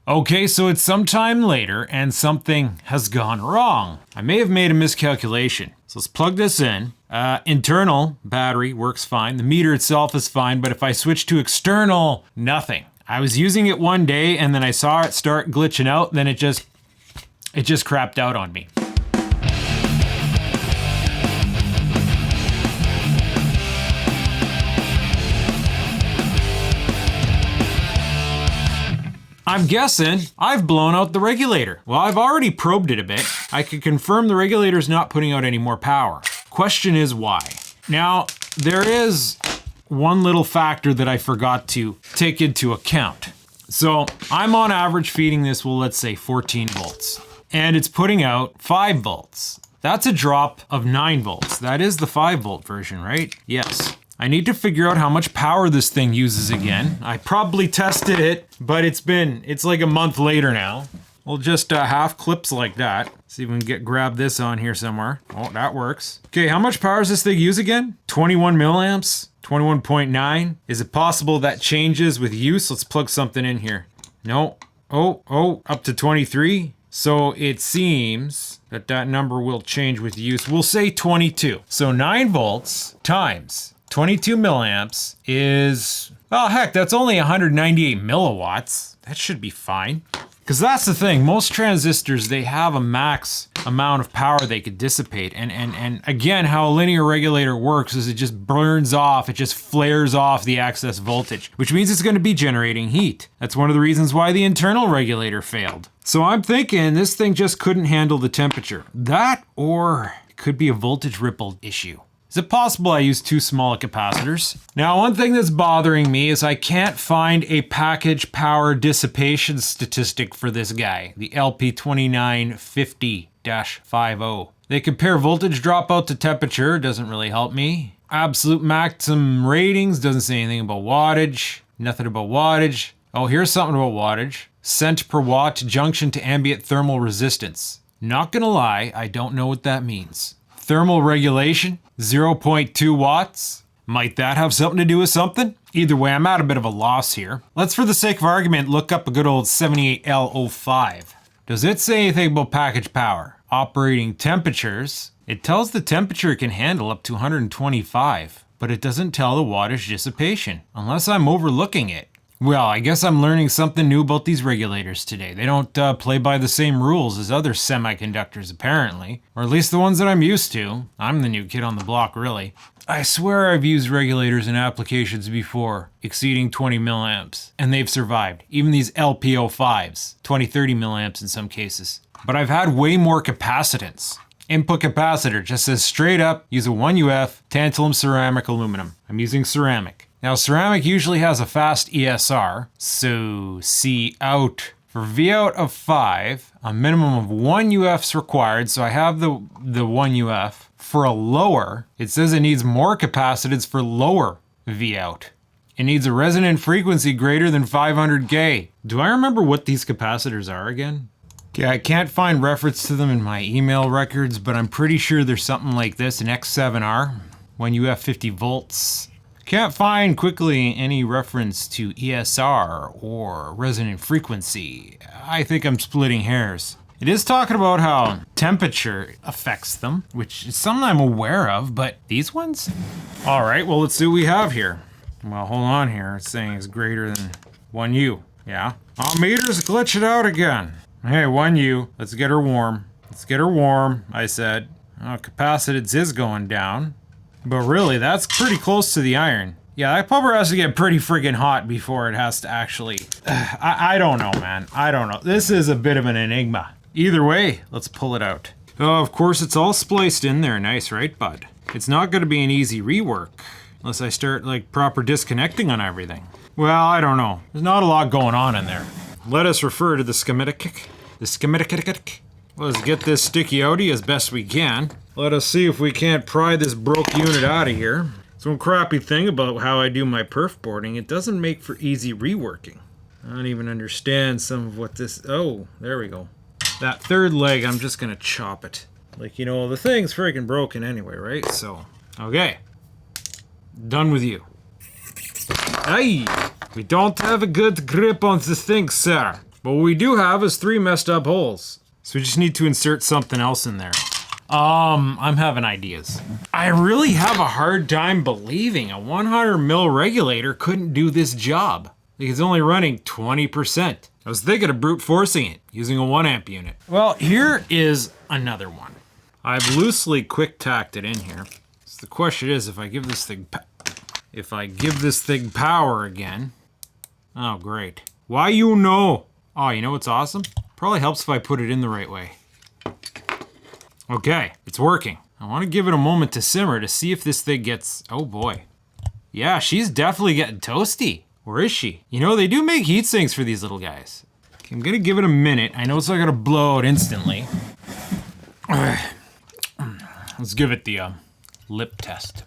Okay, so it's sometime later and something has gone wrong. I may have made a miscalculation. So let's plug this in. Internal battery works fine. The meter itself is fine, but if I switch to external, nothing. I was using it one day and then I saw it start glitching out, then it just crapped out on me. I'm guessing I've blown out the regulator. Well, I've already probed it a bit. I can confirm the regulator's not putting out any more power. Question is why? Now, there is one little factor that I forgot to take into account. So I'm on average feeding this, well, let's say 14 volts, and it's putting out 5 volts. That's a drop of 9 volts. That is the 5 volt version, right? Yes. I need to figure out how much power this thing uses again. I probably tested it, but it's like a month later now. We'll just half clips like that. See if we can grab this on here somewhere. Oh, that works. Okay, how much power does this thing use again? 21 milliamps, 21.9. Is it possible that changes with use? Let's plug something in here. No, oh, up to 23. So it seems that number will change with use. We'll say 22. So 9 volts times 22 milliamps is, oh heck, that's only 198 milliwatts. That should be fine. Because that's the thing, most transistors, they have a max amount of power they could dissipate. And again, how a linear regulator works is it just burns off, it just flares off the excess voltage, which means it's gonna be generating heat. That's one of the reasons why the internal regulator failed. So I'm thinking this thing just couldn't handle the temperature. That, or it could be a voltage ripple issue. Is it possible I used too small capacitors? Now, one thing that's bothering me is I can't find a package power dissipation statistic for this guy, the LP2950-50. They compare voltage dropout to temperature, doesn't really help me. Absolute maximum ratings, doesn't say anything about wattage, nothing about wattage. Oh, here's something about wattage. Cent per watt junction to ambient thermal resistance. Not gonna lie, I don't know what that means. Thermal regulation, 0.2 watts. Might that have something to do with something? Either way, I'm at a bit of a loss here. Let's, for the sake of argument, look up a good old 78L05. Does it say anything about package power? Operating temperatures. It tells the temperature it can handle up to 125, but it doesn't tell the wattage dissipation, unless I'm overlooking it. Well, I guess I'm learning something new about these regulators today. They don't play by the same rules as other semiconductors, apparently. Or at least the ones that I'm used to. I'm the new kid on the block, really. I swear I've used regulators in applications before, exceeding 20 milliamps, and they've survived. Even these LP05s, 20-30 milliamps in some cases. But I've had way more capacitance. Input capacitor just says straight up, use a 1UF, tantalum, ceramic, aluminum. I'm using ceramic. Now, ceramic usually has a fast ESR, so C out. For V out of 5, a minimum of 1 UF's required, so I have the 1 UF. For a lower, it says it needs more capacitance for lower V out. It needs a resonant frequency greater than 500K. Do I remember what these capacitors are again? Okay, I can't find reference to them in my email records, but I'm pretty sure there's something like this, an X7R, 1 UF 50 volts. Can't find quickly any reference to ESR or resonant frequency. I think I'm splitting hairs. It is talking about how temperature affects them, which is something I'm aware of, but these ones? All right, well, let's see what we have here. Well, hold on here. It's saying it's greater than 1U. Yeah. Our meter's glitching out again. Hey, 1U. Let's get her warm. Let's get her warm, I said. Oh, capacitance is going down. But really, that's pretty close to the iron. Yeah, that pumper has to get pretty freaking hot before it has to actually... I don't know, man. I don't know. This is a bit of an enigma. Either way, let's pull it out. Oh, of course, it's all spliced in there. Nice, right, bud? It's not going to be an easy rework unless I start, like, proper disconnecting on everything. Well, I don't know. There's not a lot going on in there. Let us refer to the schematic. The schematic. Let's get this sticky outie as best we can. Let us see if we can't pry this broke unit out of here. So one crappy thing about how I do my perf boarding, it doesn't make for easy reworking. I don't even understand some of what this... Oh, there we go. That third leg, I'm just gonna chop it. Like, you know, the thing's freaking broken anyway, right? So, okay. Done with you. Aye! We don't have a good grip on the thing, sir. But what we do have is 3 messed up holes. So we just need to insert something else in there. I'm having ideas. I really have a hard time believing a 100 mil regulator couldn't do this job. Like it's only running 20%. I was thinking of brute forcing it using a 1 amp unit. Well, here is another one. I've loosely quick tacked it in here. So the question is, if I give this thing power again. Oh, great. Why you know? Oh, you know what's awesome? Probably helps if I put it in the right way. Okay, it's working. I want to give it a moment to simmer to see if this thing gets, oh boy. Yeah, she's definitely getting toasty. Where is she? You know, they do make heat sinks for these little guys. Okay, I'm gonna give it a minute. I know it's not gonna blow out instantly. Let's give it the lip test.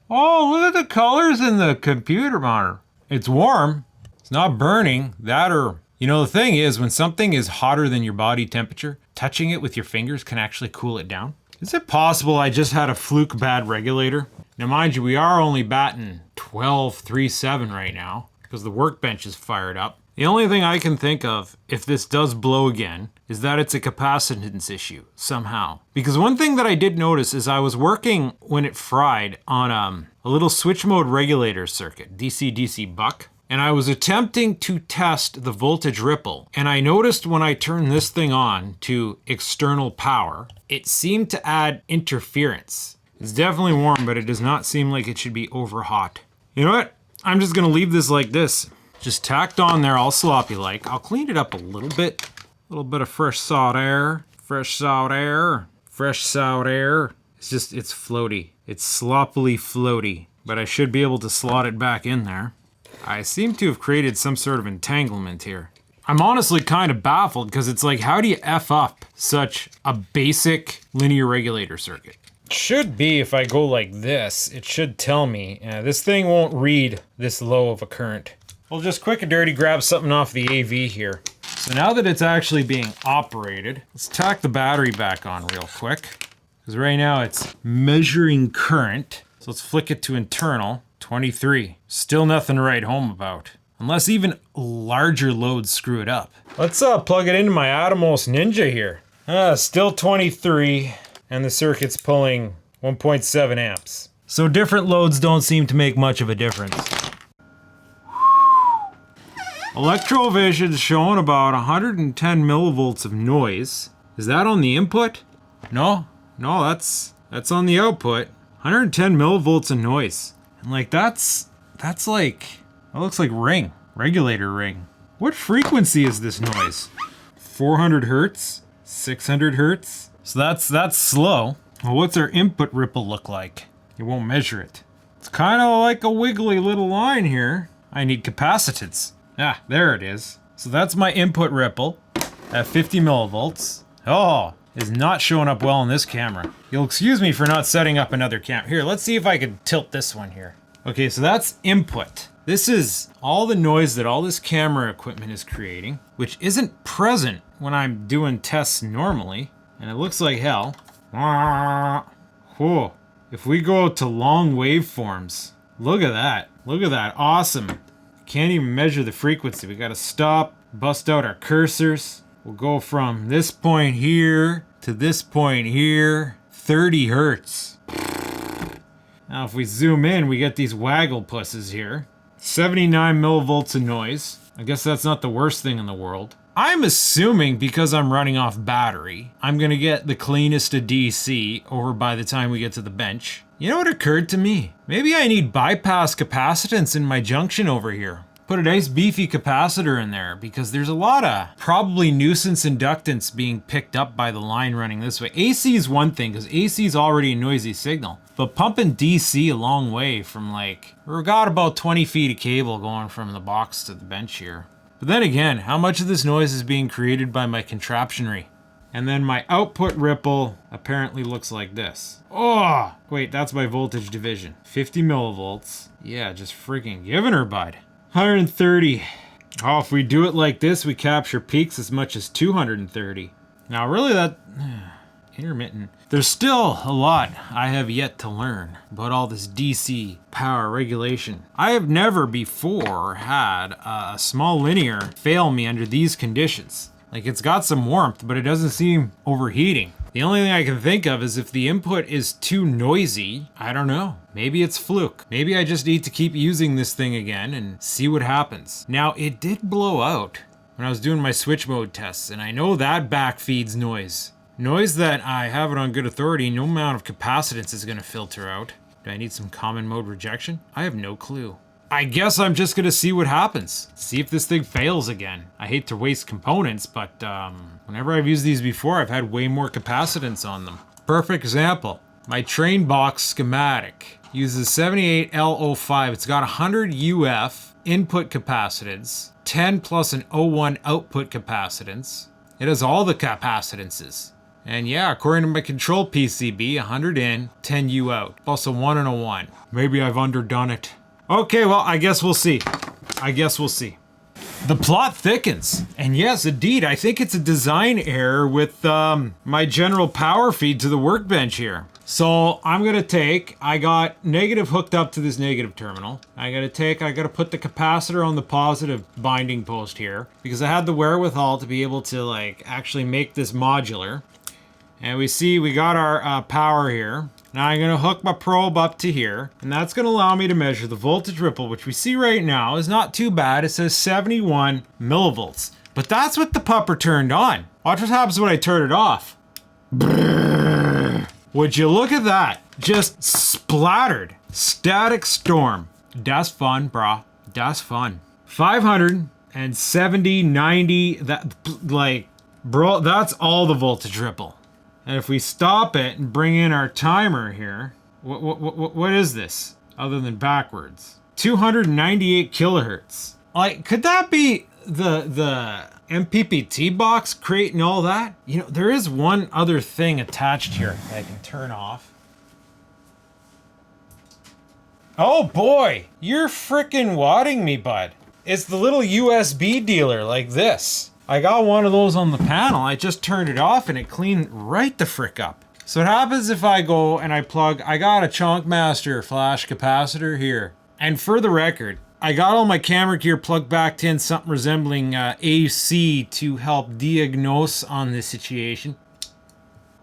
Oh, look at the colors in the computer monitor. It's warm. It's not burning. That or, you know, the thing is when something is hotter than your body temperature, touching it with your fingers can actually cool it down. Is it possible I just had a fluke bad regulator? Now mind you, we are only batting 12.37 right now because the workbench is fired up. The only thing I can think of, if this does blow again, is that it's a capacitance issue, somehow. Because one thing that I did notice is I was working when it fried on a little switch mode regulator circuit, DC-DC buck, and I was attempting to test the voltage ripple. And I noticed when I turned this thing on to external power, it seemed to add interference. It's definitely warm, but it does not seem like it should be over hot. You know what? I'm just gonna leave this like this. Just tacked on there all sloppy like. I'll clean it up a little bit. A little bit of fresh salt air. Fresh salt air. Fresh salt air. It's floaty. It's sloppily floaty. But I should be able to slot it back in there. I seem to have created some sort of entanglement here. I'm honestly kind of baffled because it's like, how do you F up such a basic linear regulator circuit? Should be, if I go like this, it should tell me, this thing won't read this low of a current. We'll just quick and dirty grab something off the AV here. So now that it's actually being operated, let's tack the battery back on real quick. Because right now it's measuring current. So let's flick it to internal, 23. Still nothing to write home about. Unless even larger loads screw it up. Let's plug it into my Atomos Ninja here. Still 23, and the circuit's pulling 1.7 amps. So different loads don't seem to make much of a difference. Electrovision's showing about 110 millivolts of noise. Is that on the input? No, that's on the output. 110 millivolts of noise. And like that's like, that looks like ring, regulator ring. What frequency is this noise? 400 hertz, 600 hertz. So that's slow. Well, what's our input ripple look like? It won't measure it. It's kind of like a wiggly little line here. I need capacitance. Ah, there it is. So that's my input ripple at 50 millivolts. Oh, is not showing up well on this camera. You'll excuse me for not setting up another camera. Here, let's see if I could tilt this one here. Okay, so that's input. This is all the noise that all this camera equipment is creating, which isn't present when I'm doing tests normally, and it looks like hell. Whoa. If we go to long waveforms, look at that. Look at that, awesome. Can't even measure the frequency. We gotta stop, bust out our cursors. We'll go from this point here to this point here, 30 hertz. Now if we zoom in, we get these waggle pusses here. 79 millivolts of noise. I guess that's not the worst thing in the world. I'm assuming because I'm running off battery, I'm gonna get the cleanest of DC over by the time we get to the bench. You know what occurred to me? Maybe I need bypass capacitance in my junction over here. Put a nice beefy capacitor in there because there's a lot of probably nuisance inductance being picked up by the line running this way. AC is one thing because AC is already a noisy signal, but pumping DC a long way from like, we've got about 20 feet of cable going from the box to the bench here. But then again, how much of this noise is being created by my contraptionary? And then my output ripple apparently looks like this. Oh, wait, that's my voltage division. 50 millivolts. Yeah, just freaking giving her, bud. 130. Oh, if we do it like this, we capture peaks as much as 230. Now, really Intermittent. There's still a lot I have yet to learn about all this DC power regulation. I have never before had a small linear fail me under these conditions. Like, it's got some warmth, but it doesn't seem overheating. The only thing I can think of is if the input is too noisy, I don't know. Maybe it's fluke. Maybe I just need to keep using this thing again and see what happens. Now, it did blow out when I was doing my switch mode tests, and I know that backfeeds noise. Noise that I have it on good authority, no amount of capacitance is going to filter out. Do I need some common mode rejection? I have no clue. I guess I'm just going to see what happens. See if this thing fails again. I hate to waste components, but whenever I've used these before, I've had way more capacitance on them. Perfect example. My train box schematic uses 78L05. It's got 100 UF input capacitance, 10 plus an O1 output capacitance. It has all the capacitances. And yeah, according to my control PCB, 100 in, 10 U out, plus a 1 and a 1. Maybe I've underdone it. Okay, well, I guess we'll see. The plot thickens. And yes, indeed, I think it's a design error with my general power feed to the workbench here. So I'm gonna take, I got negative hooked up to this negative terminal. I gotta put the capacitor on the positive binding post here because I had the wherewithal to be able to like actually make this modular. And we got our power here. Now I'm gonna hook my probe up to here, and that's gonna allow me to measure the voltage ripple, which we see right now is not too bad. It says 71 millivolts, but that's what the pupper turned on. Watch what happens when I turn it off. Brrr. Would you look at that? Just splattered. Static storm. That's fun, brah. That's fun. 570, 90, that, like, bro, that's all the voltage ripple. And if we stop it and bring in our timer here, what is this other than backwards? 298 kilohertz. Like, could that be the MPPT box creating all that? You know, there is one other thing attached here that I can turn off. Oh boy, you're frickin' wadding me, bud. It's the little USB dealer like this. I got one of those on the panel. I just turned it off and it cleaned right the frick up. So what happens if I go and I got a Chunk Master flash capacitor here. And for the record, I got all my camera gear plugged back in something resembling AC to help diagnose on this situation.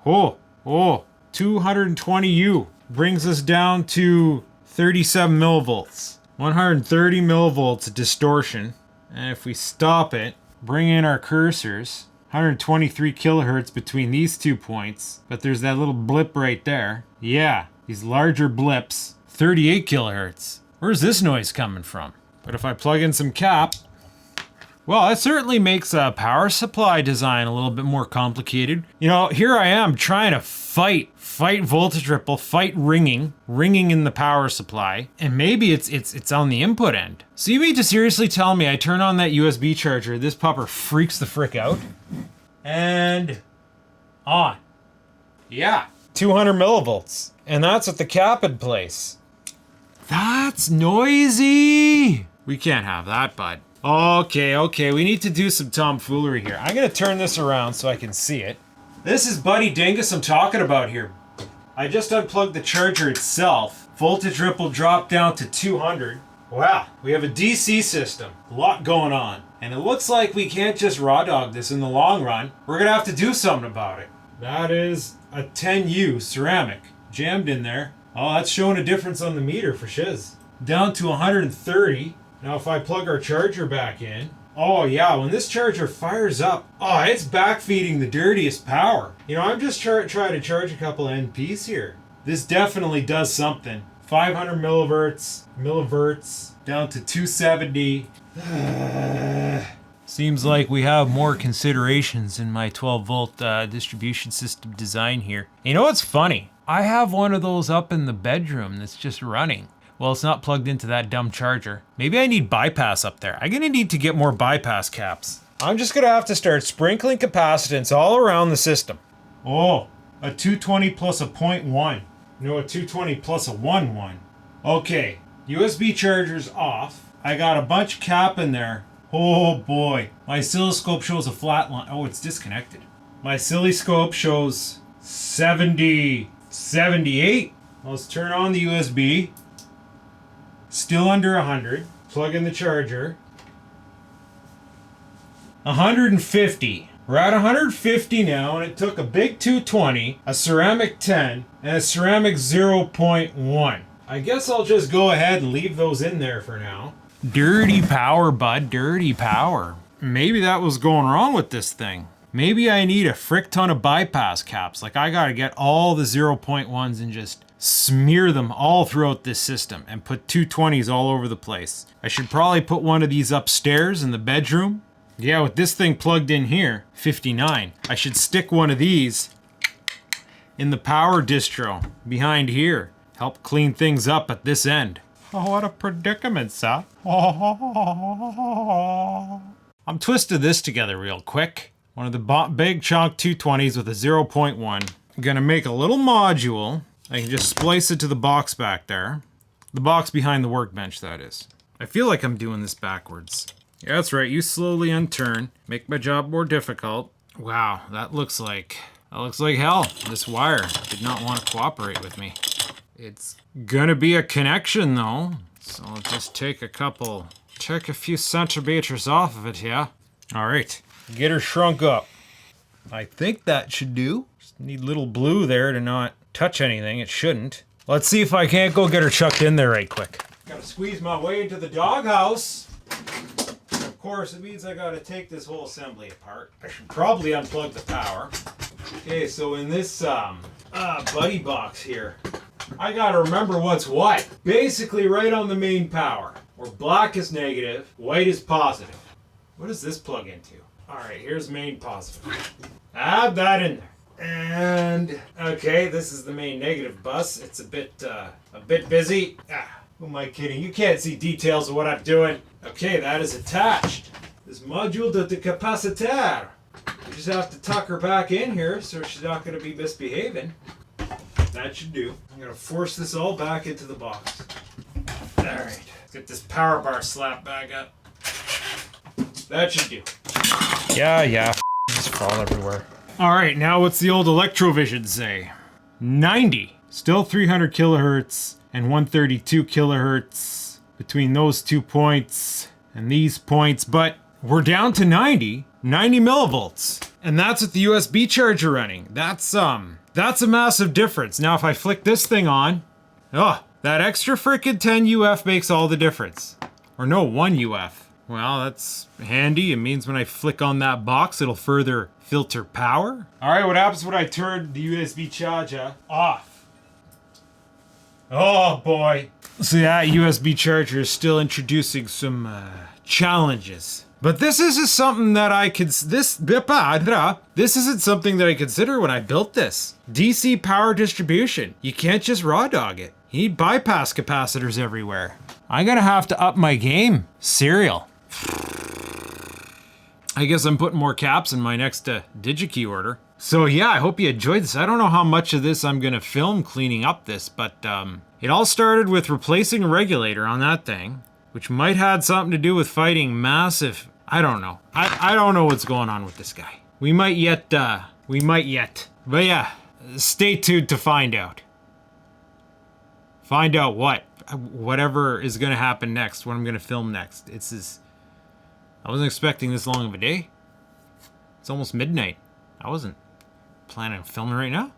220U brings us down to 37 millivolts. 130 millivolts distortion. And if we stop it, bring in our cursors, 123 kilohertz between these 2 points, but there's that little blip right there. Yeah, these larger blips, 38 kilohertz. Where's this noise coming from? But if I plug in some cap, well, it certainly makes a power supply design a little bit more complicated. You know, here I am trying to fight voltage ripple, fight ringing in the power supply, and maybe it's on the input end. So you mean to seriously tell me I turn on that USB charger, this pupper freaks the frick out? And on. Yeah, 200 millivolts. And that's at the cap in place. That's noisy. We can't have that, bud. Okay, we need to do some tomfoolery here. I'm gonna turn this around so I can see it. This is Buddy Dingus I'm talking about here. I just unplugged the charger itself. Voltage ripple dropped down to 200. Wow, we have a DC system. A lot going on. And it looks like we can't just raw dog this in the long run. We're gonna have to do something about it. That is a 10U ceramic jammed in there. Oh, that's showing a difference on the meter for shiz. Down to 130. Now if I plug our charger back in, oh yeah, when this charger fires up, oh, it's backfeeding the dirtiest power. You know, I'm just trying to charge a couple of NPs here. This definitely does something. 500 millivolts, down to 270. Seems like we have more considerations in my 12 volt distribution system design here. You know what's funny? I have one of those up in the bedroom that's just running. Well, it's not plugged into that dumb charger. Maybe I need bypass up there. I'm gonna need to get more bypass caps. I'm just gonna have to start sprinkling capacitance all around the system. Oh, a 220 plus a 0.1. No, a 220 plus a 1.1. Okay, USB charger's off. I got a bunch of cap in there. Oh boy, my oscilloscope shows a flat line. Oh, it's disconnected. My oscilloscope shows 70, 78. Let's turn on the USB. Still under 100. Plug in the charger. 150. We're at 150 now, and it took a big 220, a ceramic 10, and a ceramic 0.1. I guess I'll just go ahead and leave those in there for now. Dirty power, bud. Dirty power. Maybe that was going wrong with this thing. Maybe I need a frick ton of bypass caps. Like, I gotta get all the 0.1s and just smear them all throughout this system and put 220s all over the place. I should probably put one of these upstairs in the bedroom. Yeah, with this thing plugged in here, 59. I should stick one of these in the power distro behind here. Help clean things up at this end. Oh, what a predicament, sir. I'm twisting this together real quick. One of the big chunk 220s with a 0.1. I'm gonna make a little module. I can just splice it to the box back there. The box behind the workbench, that is. I feel like I'm doing this backwards. Yeah, that's right. You slowly unturn. Make my job more difficult. Wow, that looks like hell. This wire did not want to cooperate with me. It's gonna be a connection though. So I'll just take a few centimeters off of it here. All right, get her shrunk up. I think that should do. Just need little blue there to not touch anything. It shouldn't. Let's see if I can't go get her chucked in there right quick. Gotta squeeze my way into the doghouse. Of course, it means I gotta take this whole assembly apart. I should probably unplug the power. Okay, so in this buddy box here, I gotta remember what's what. Basically right on the main power, where black is negative, white is positive. What does this plug into? All right, here's main positive. Add that in there. And okay, this is the main negative bus. It's a bit busy. Who am I kidding? You can't see details of what I'm doing. Okay, that is attached. This module to the capacitor. You just have to tuck her back in here so she's not going to be misbehaving. That should do. I'm going to force this all back into the box. All right, let's get this power bar slapped back up. That should do. Yeah, just fall everywhere. All right, now what's the old Electrovision say? 90. Still 300 kilohertz and 132 kilohertz between those 2 points and these points, but we're down to 90 millivolts. And that's with the USB charger running. That's a massive difference. Now if I flick this thing on, that extra frickin' 10 UF makes all the difference. Or no, 1 UF. Well, that's handy. It means when I flick on that box, it'll further filter power. All right, what happens when I turn the USB charger off? Oh boy. So that USB charger is still introducing some challenges. But this isn't something that I could, this isn't something that I consider when I built this. DC power distribution. You can't just raw dog it. You need bypass capacitors everywhere. I'm gonna have to up my game. Serial. I guess I'm putting more caps in my next DigiKey order. So yeah, I hope you enjoyed this. I don't know how much of this I'm gonna film cleaning up this, but it all started with replacing a regulator on that thing, which might have something to do with fighting massive, I don't know. I don't know what's going on with this guy. We might yet. But yeah, stay tuned to find out. Find out what? Whatever is gonna happen next, what I'm gonna film next. I wasn't expecting this long of a day. It's almost midnight. I wasn't planning on filming right now.